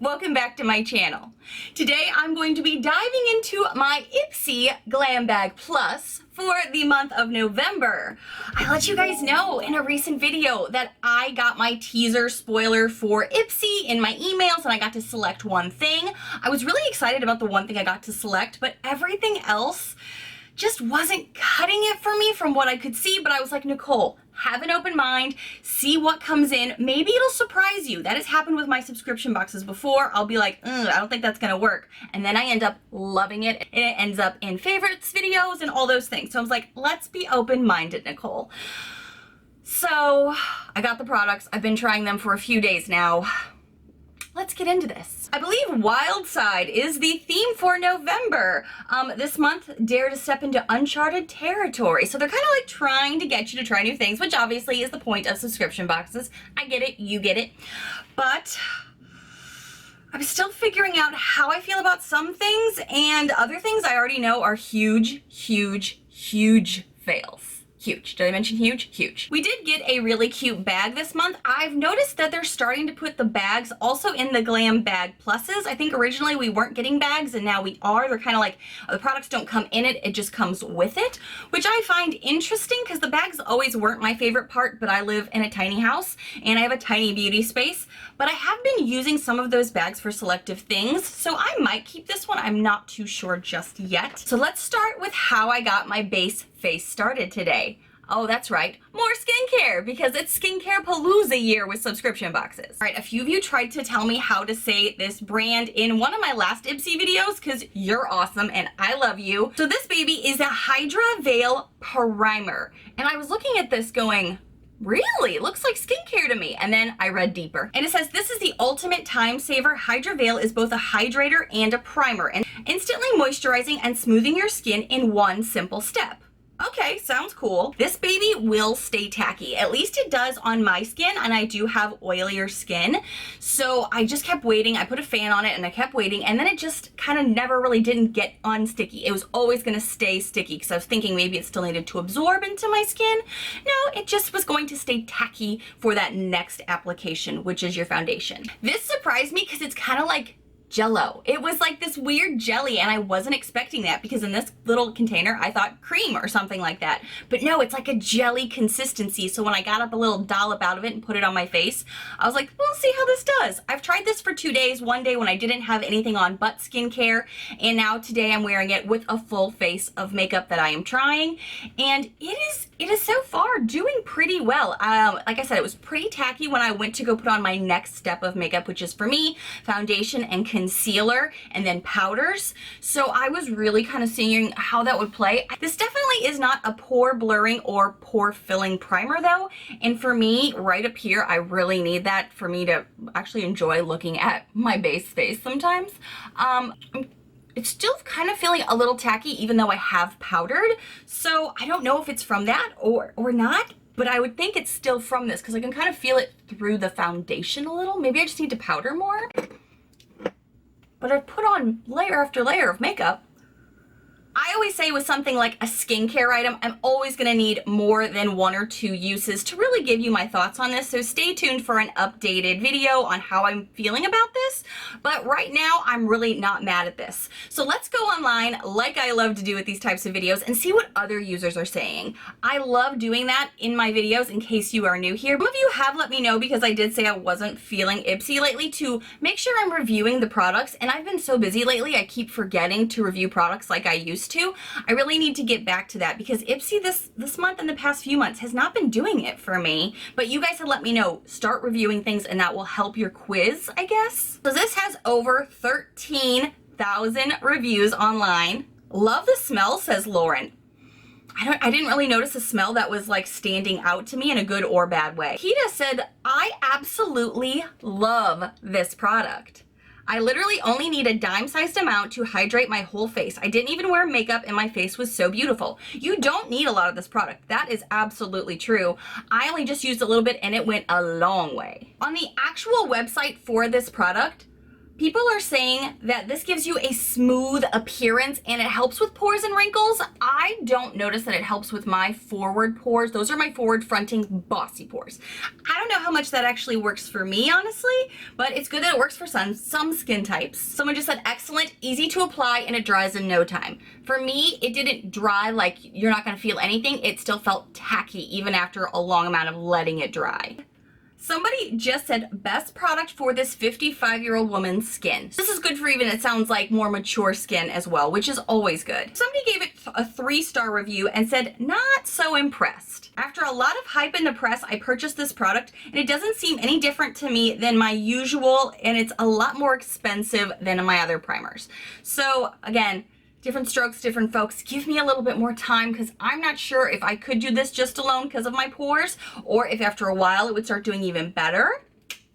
Welcome back to my channel. Today I'm going to be diving into my IPSY Glam Bag Plus for the month of November. I let you guys know in a recent video that I got my teaser spoiler for IPSY in my emails and I got to select one thing. I was really excited about the one thing I got to select, but everything else just wasn't cutting it for me from what I could see. But I was like, Nichole, have an open mind, see what comes in. Maybe it'll surprise you. That has happened with my subscription boxes before. I'll be like, I don't think that's gonna work. And then I end up loving it. And it ends up in favorites videos and all those things. So I was like, let's be open-minded, Nichole. So I got the products. I've been trying them for a few days now. Let's get into this. I believe Wild Side is the theme for November. This month, dare to step into uncharted territory. So they're kind of like trying to get you to try new things, which obviously is the point of subscription boxes. I get it, you get it. But I'm still figuring out how I feel about some things, and other things I already know are huge, huge, huge fails. Huge. Did I mention huge? Huge. We did get a really cute bag this month. I've noticed that they're starting to put the bags also in the Glam Bag Pluses. I think originally we weren't getting bags and now we are. They're kind of like, the products don't come in it, it just comes with it, which I find interesting because the bags always weren't my favorite part, but I live in a tiny house and I have a tiny beauty space. But I have been using some of those bags for selective things, so I might keep this one. I'm not too sure just yet. So let's start with how I got my base face started today. Oh, that's right, more skincare, because it's Skincare Palooza year with subscription boxes. All right, a few of you tried to tell me how to say this brand in one of my last IPSY videos, because you're awesome and I love you. So this baby is a Hydra Veil Primer. And I was looking at this going, really? It looks like skincare to me. And then I read deeper. And it says, this is the ultimate time saver. Hydra Veil is both a hydrator and a primer, and instantly moisturizing and smoothing your skin in one simple step. Okay, sounds cool. This baby will stay tacky. At least it does on my skin, and I do have oilier skin. So I just kept waiting. I put a fan on it and I kept waiting, and then it just kind of never really didn't get unsticky. It was always gonna stay sticky because I was thinking maybe it still needed to absorb into my skin. No, it just was going to stay tacky for that next application, which is your foundation. This surprised me because it's kind of like Jello. It was like this weird jelly, and I wasn't expecting that because in this little container I thought cream or something like that. But no, it's like a jelly consistency. So when I got up a little dollop out of it and put it on my face, I was like, we'll see how this does. I've tried this for 2 days. One day when I didn't have anything on but skincare, and now today I'm wearing it with a full face of makeup that I am trying, and it is so far doing pretty well. Like I said, it was pretty tacky when I went to go put on my next step of makeup, which is for me, foundation and concealer and then powders. So I was really kind of seeing how that would play. This definitely is not a pore blurring or pore filling primer though. And for me, right up here, I really need that for me to actually enjoy looking at my base face sometimes. It's still kind of feeling a little tacky even though I have powdered. So I don't know if it's from that or not, but I would think it's still from this because I can kind of feel it through the foundation a little. Maybe I just need to powder more. But I've put on layer after layer of makeup. I always say with something like a skincare item, I'm always gonna need more than 1 or 2 uses to really give you my thoughts on this. So stay tuned for an updated video on how I'm feeling about this. But right now, I'm really not mad at this. So let's go online, like I love to do with these types of videos, and see what other users are saying. I love doing that in my videos in case you are new here. Some of you have let me know, because I did say I wasn't feeling IPSY lately, to make sure I'm reviewing the products. And I've been so busy lately, I keep forgetting to review products like I used to. I really need to get back to that because IPSY this month and the past few months has not been doing it for me. But you guys had let me know, start reviewing things and that will help your quiz, I guess. So this has over 13,000 reviews online. Love the smell, says Lauren. I didn't really notice a smell that was like standing out to me in a good or bad way. Kita said, I absolutely love this product. I literally only need a dime-sized amount to hydrate my whole face. I didn't even wear makeup and my face was so beautiful. You don't need a lot of this product. That is absolutely true. I only just used a little bit and it went a long way. On the actual website for this product, People are saying that this gives you a smooth appearance and it helps with pores and wrinkles. I don't notice that it helps with my forward pores. Those are my forward fronting bossy pores. I don't know how much that actually works for me, honestly, but it's good that it works for some skin types. Someone just said excellent, easy to apply, and it dries in no time. For me, it didn't dry like you're not gonna feel anything. It still felt tacky even after a long amount of letting it dry. Somebody just said best product for this 55-year-old woman's skin. This is good for even, it sounds like, more mature skin as well, which is always good. Somebody gave it a 3-star review and said not so impressed. After a lot of hype in the press, I purchased this product and it doesn't seem any different to me than my usual, and it's a lot more expensive than my other primers. So again, different strokes, different folks. Give me a little bit more time because I'm not sure if I could do this just alone because of my pores or if after a while it would start doing even better.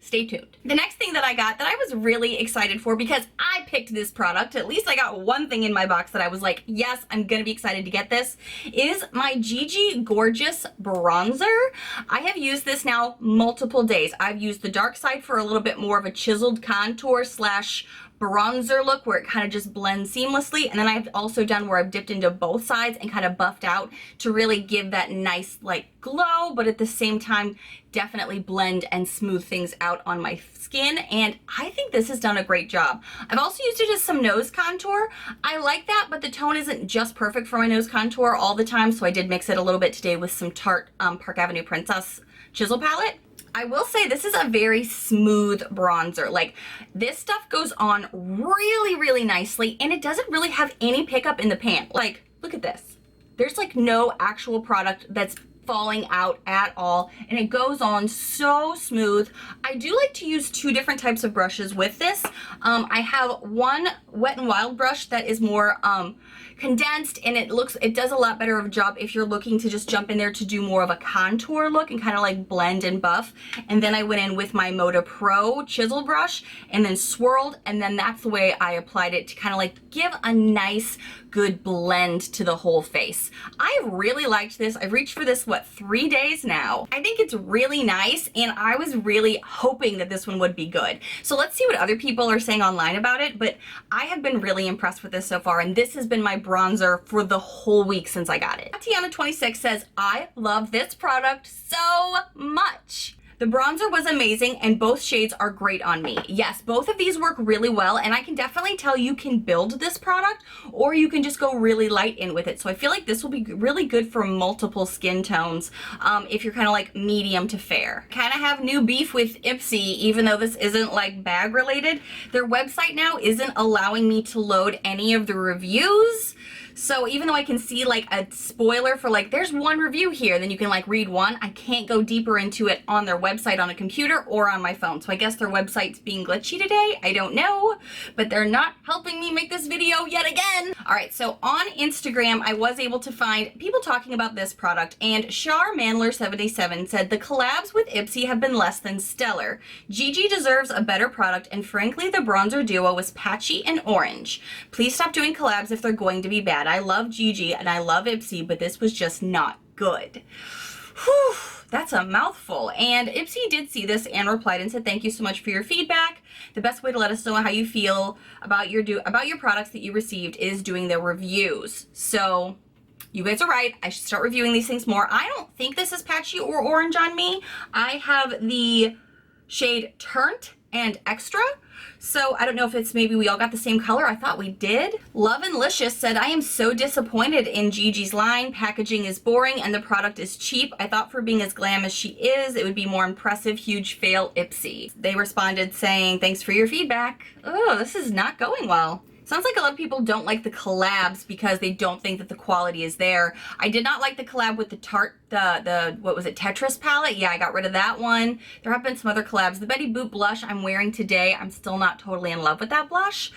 Stay tuned. The next thing that I got that I was really excited for because I picked this product, at least I got one thing in my box that I was like, yes, I'm gonna be excited to get this, is my Gigi Gorgeous Bronzer. I have used this now multiple days. I've used the dark side for a little bit more of a chiseled contour slash bronzer look where it kind of just blends seamlessly, and then I've also done where I've dipped into both sides and kind of buffed out to really give that nice like glow, but at the same time definitely blend and smooth things out on my skin, and I think this has done a great job. I've also used it as some nose contour. I like that, but the tone isn't just perfect for my nose contour all the time, so I did mix it a little bit today with some Tarte Park Avenue Princess chisel palette. I will say this is a very smooth bronzer. Like, this stuff goes on really, really nicely, and it doesn't really have any pickup in the pan. Like, look at this. There's like no actual product that's falling out at all, and it goes on so smooth. I do like to use 2 different types of brushes with this. I have one Wet n Wild brush that is more condensed, and it does a lot better of a job if you're looking to just jump in there to do more of a contour look and kind of like blend and buff. And then I went in with my Moda Pro chisel brush and then swirled, and then that's the way I applied it to kind of like give a nice good blend to the whole face. I really liked this. I've reached for this, what, 3 days now. I think it's really nice, and I was really hoping that this one would be good. So let's see what other people are saying online about it, but I have been really impressed with this so far, and this has been my bronzer for the whole week since I got it. Tatiana26 says, I love this product so much. The bronzer was amazing, and both shades are great on me. Yes, both of these work really well, and I can definitely tell you can build this product, or you can just go really light in with it. So I feel like this will be really good for multiple skin tones if you're kind of like medium to fair. Kind of have new beef with IPSY, even though this isn't like bag related. Their website now isn't allowing me to load any of the reviews. So even though I can see like a spoiler for like, there's one review here, then you can like read one, I can't go deeper into it on their website on a computer or on my phone. So I guess their website's being glitchy today. I don't know, but they're not helping me make this video yet again. All right, so on Instagram, I was able to find people talking about this product, and Char Mandler77 said the collabs with IPSY have been less than stellar. Gigi deserves a better product, and frankly, the bronzer duo was patchy and orange. Please stop doing collabs if they're going to be bad. I love Gigi and I love IPSY, but this was just not good. Whew, that's a mouthful. And IPSY did see this and replied and said, thank you so much for your feedback. The best way to let us know how you feel about your products that you received is doing the reviews. So you guys are right. I should start reviewing these things more. I don't think this is patchy or orange on me. I have the shade Turnt and Extra. So I don't know if it's maybe we all got the same color. I thought we did. Love and Licious said, I am so disappointed in Gigi's line. Packaging is boring and the product is cheap. I thought for being as glam as she is, it would be more impressive. Huge fail, IPSY. They responded saying, thanks for your feedback. Oh, this is not going well. Sounds like a lot of people don't like the collabs because they don't think that the quality is there. I did not like the collab with the Tarte, what was it, Tetris palette? Yeah, I got rid of that one. There have been some other collabs. The Betty Boop blush I'm wearing today, I'm still not totally in love with that blush.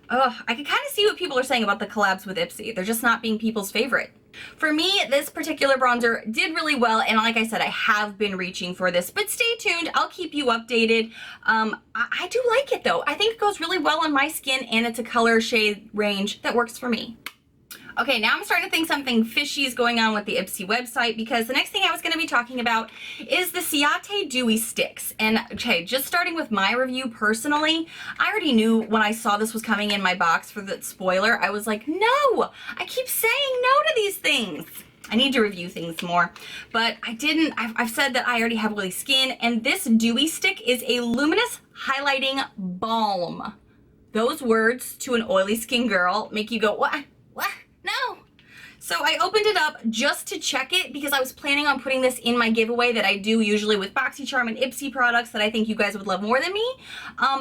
Ugh, I can kind of see what people are saying about the collabs with IPSY. They're just not being people's favorite. For me, this particular bronzer did really well, and like I said, I have been reaching for this, but stay tuned. I'll keep you updated. I do like it though. I think it goes really well on my skin, and it's a color shade range that works for me. Okay, now I'm starting to think something fishy is going on with the IPSY website, because the next thing I was going to be talking about is the Ciate Dewy Sticks. And okay, just starting with my review personally, I already knew when I saw this was coming in my box for the spoiler, I was like, no, I keep saying no to these things. I need to review things more, but I didn't. I've said that I already have oily skin, and this dewy stick is a luminous highlighting balm. Those words to an oily skin girl make you go, what? What? No. So I opened it up just to check it, because I was planning on putting this in my giveaway that I do usually with BoxyCharm and IPSY products that I think you guys would love more than me.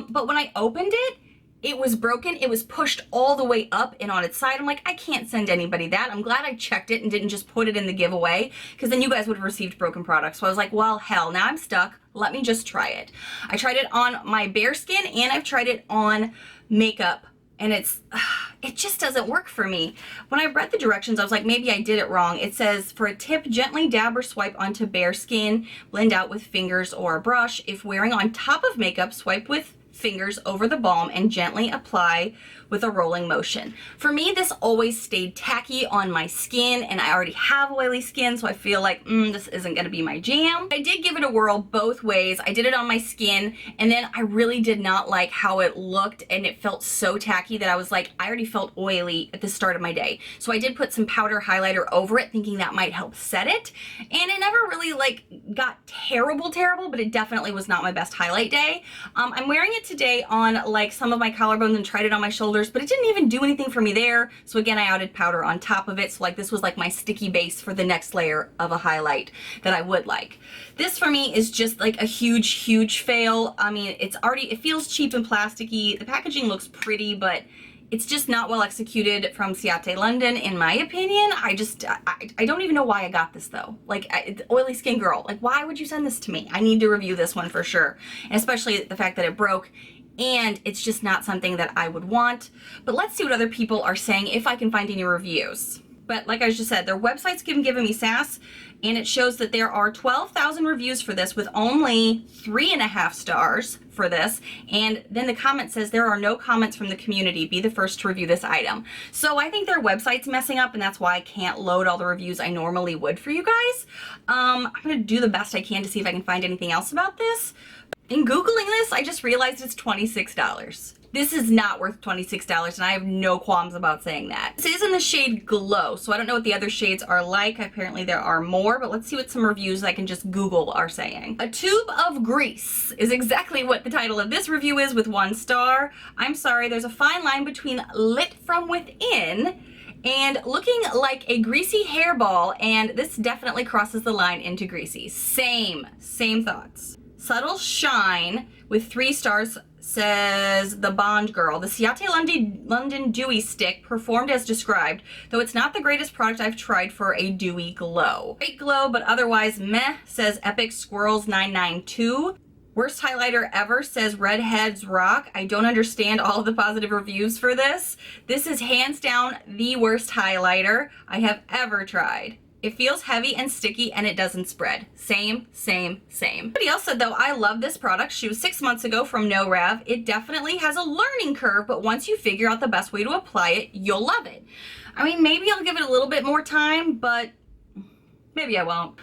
But when I opened it, it was broken. It was pushed all the way up and on its side. I'm like, I can't send anybody that. I'm glad I checked it and didn't just put it in the giveaway, because then you guys would have received broken products. So I was like, well, hell, now I'm stuck. Let me just try it. I tried it on my bare skin, and I've tried it on makeup, and it just doesn't work for me. When I read the directions, I was like, maybe I did it wrong. It says, for a tip, gently dab or swipe onto bare skin, blend out with fingers or a brush. If wearing on top of makeup, swipe with fingers over the balm and gently apply with a rolling motion. For me, this always stayed tacky on my skin, and I already have oily skin, so I feel like this isn't gonna be my jam. I did give it a whirl both ways. I did it on my skin, and then I really did not like how it looked, and it felt so tacky that I was like, I already felt oily at the start of my day. So I did put some powder highlighter over it, thinking that might help set it, and it never really like got terrible, but it definitely was not my best highlight day. I'm wearing it today on like some of my collarbones and tried it on my shoulders, but it didn't even do anything for me there. So again, I added powder on top of it. So like this was like my sticky base for the next layer of a highlight that I would like. This for me is just like a huge fail. I mean, it feels cheap and plasticky. The packaging looks pretty, but it's just not well executed from Ciate London, in my opinion. I don't even know why I got this though. Like, oily skin girl, like why would you send this to me? I need to review this one for sure. And especially the fact that it broke, and it's just not something that I would want. But let's see what other people are saying, if I can find any reviews. But like I just said, their website's giving me sass, and it shows that there are 12,000 reviews for this with only 3.5 stars for this. And then the comment says, there are no comments from the community. Be the first to review this item. So I think their website's messing up, and that's why I can't load all the reviews I normally would for you guys. I'm gonna do the best I can to see if I can find anything else about this. In Googling this, I just realized it's $26. This is not worth $26, and I have no qualms about saying that. This is in the shade Glow, so I don't know what the other shades are like. Apparently there are more, but let's see what some reviews I can just Google are saying. A tube of grease is exactly what the title of this review is, with 1 star. I'm sorry, there's a fine line between lit from within and looking like a greasy hairball, and this definitely crosses the line into greasy. Same thoughts. Subtle shine with 3 stars, says the Bond Girl. The Ciate London Dewy Stick performed as described, though it's not the greatest product I've tried for a dewy glow. Great glow, but otherwise meh, says Epic Squirrels 992. Worst highlighter ever, says Redheads Rock. I don't understand all of the positive reviews for this. This is hands down the worst highlighter I have ever tried. It feels heavy and sticky, and it doesn't spread. Same. Somebody else said, though, I love this product. She was 6 months ago from No Rev. It definitely has a learning curve, but once you figure out the best way to apply it, you'll love it. I mean, maybe I'll give it a little bit more time, but maybe I won't.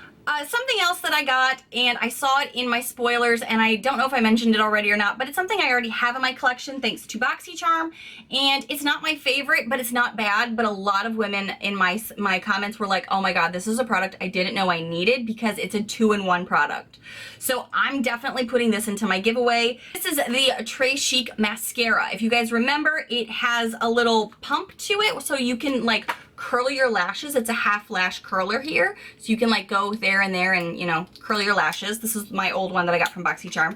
Something else that I got, and I saw it in my spoilers, and I don't know if I mentioned it already or not, but it's something I already have in my collection thanks to BoxyCharm, and it's not my favorite, but it's not bad. But a lot of women in my comments were like, oh my god, this is a product I didn't know I needed, because it's a 2-in-1 product. So I'm definitely putting this into my giveaway. This is the Très Chic Mascara. If you guys remember, it has a little pump to it, so you can like curl your lashes. It's a half lash curler here, so you can like go there and there and, you know, curl your lashes. This is my old one that I got from BoxyCharm.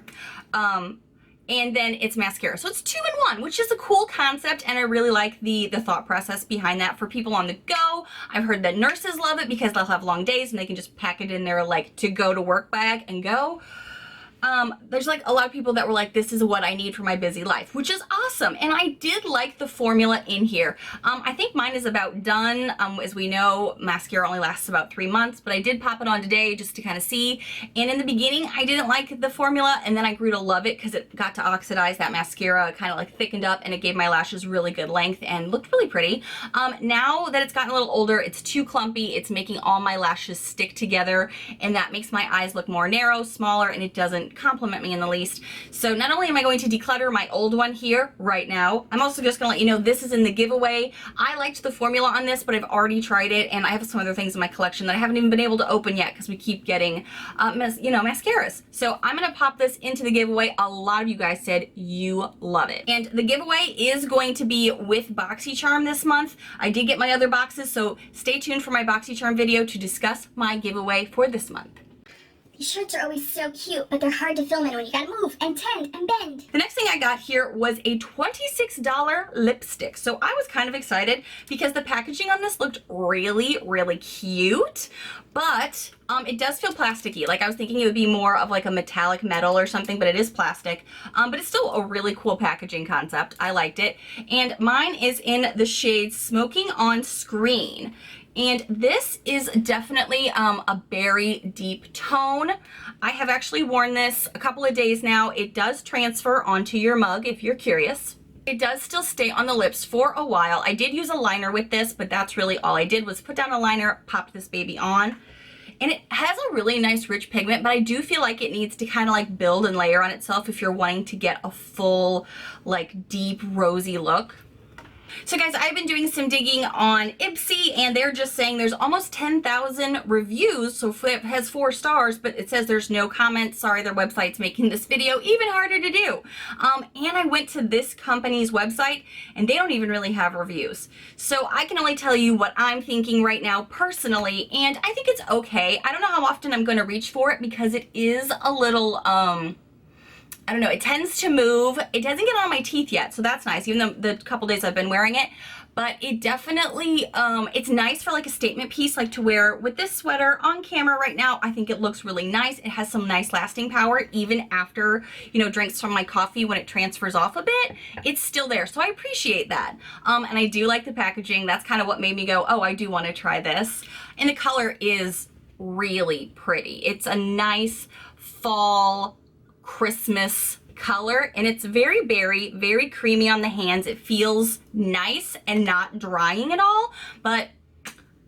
And then it's mascara. So it's 2-in-1, which is a cool concept, and I really like the thought process behind that for people on the go. I've heard that nurses love it because they'll have long days and they can just pack it in their like to go to work bag and go. there's like a lot of people that were like, this is what I need for my busy life, which is awesome. And I did like the formula in here. I think mine is about done. As we know, mascara only lasts about 3 months, but I did pop it on today just to kind of see. And in the beginning, I didn't like the formula, and then I grew to love it because it got to oxidize that mascara, kind of like thickened up, and it gave my lashes really good length and looked really pretty. Now that it's gotten a little older, it's too clumpy. It's making all my lashes stick together, and that makes my eyes look more narrow, smaller, and it doesn't compliment me in the least. So not only am I going to declutter my old one here right now, I'm also just gonna let you know this is in the giveaway. I liked the formula on this, but I've already tried it, and I have some other things in my collection that I haven't even been able to open yet because we keep getting, mascaras. So I'm gonna pop this into the giveaway. A lot of you guys said you love it. And the giveaway is going to be with BoxyCharm this month. I did get my other boxes, so stay tuned for my BoxyCharm video to discuss my giveaway for this month. These shirts are always so cute, but they're hard to film in when you gotta move and tend and bend. The next thing I got here was a $26 lipstick. So I was kind of excited because the packaging on this looked really, really cute, but it does feel plasticky. Like I was thinking it would be more of like a metallic metal or something, but it is plastic. But it's still a really cool packaging concept. I liked it. And mine is in the shade Smoking on Screen. And this is definitely a berry deep tone. I have actually worn this a couple of days now. It does transfer onto your mug if you're curious. It does still stay on the lips for a while. I did use a liner with this, but that's really all I did was put down a liner, popped this baby on. And it has a really nice rich pigment, but I do feel like it needs to kind of like build and layer on itself if you're wanting to get a full, like deep rosy look. So guys, I've been doing some digging on IPSY, and they're just saying there's almost 10,000 reviews, so it has 4 stars, but it says there's no comments. Sorry, their website's making this video even harder to do. And I went to this company's website, and they don't even really have reviews. So I can only tell you what I'm thinking right now personally, and I think it's okay. I don't know how often I'm going to reach for it because it is a little, I don't know, it tends to move. It doesn't get on my teeth yet, so that's nice, even though the couple days I've been wearing it. But it definitely, it's nice for like a statement piece, like to wear with this sweater on camera right now. I think it looks really nice. It has some nice lasting power, even after, drinks from my coffee when it transfers off a bit. It's still there, so I appreciate that. And I do like the packaging. That's kind of what made me go, oh, I do want to try this. And the color is really pretty. It's a nice fall Christmas color, and it's very berry, very creamy on the hands. It feels nice and not drying at all, but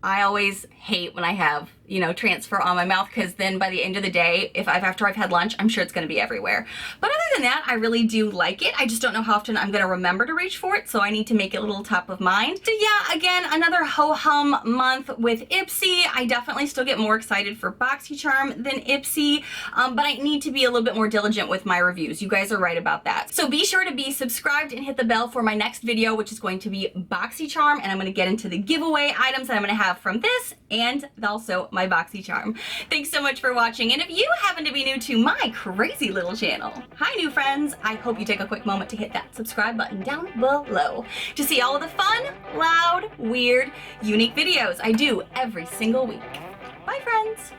I always hate when I have, transfer on my mouth, because then by the end of the day, after I've had lunch, I'm sure it's going to be everywhere. But other than that, I really do like it. I just don't know how often I'm going to remember to reach for it, so I need to make it a little top of mind. So yeah, again, another ho-hum month with IPSY. I definitely still get more excited for BoxyCharm than IPSY, but I need to be a little bit more diligent with my reviews. You guys are right about that. So be sure to be subscribed and hit the bell for my next video, which is going to be BoxyCharm, and I'm going to get into the giveaway items that I'm going to have from this and also my BoxyCharm. Thanks so much for watching, and if you happen to be new to my crazy little channel, hi new friends, I hope you take a quick moment to hit that subscribe button down below to see all of the fun, loud, weird, unique videos I do every single week. Bye friends!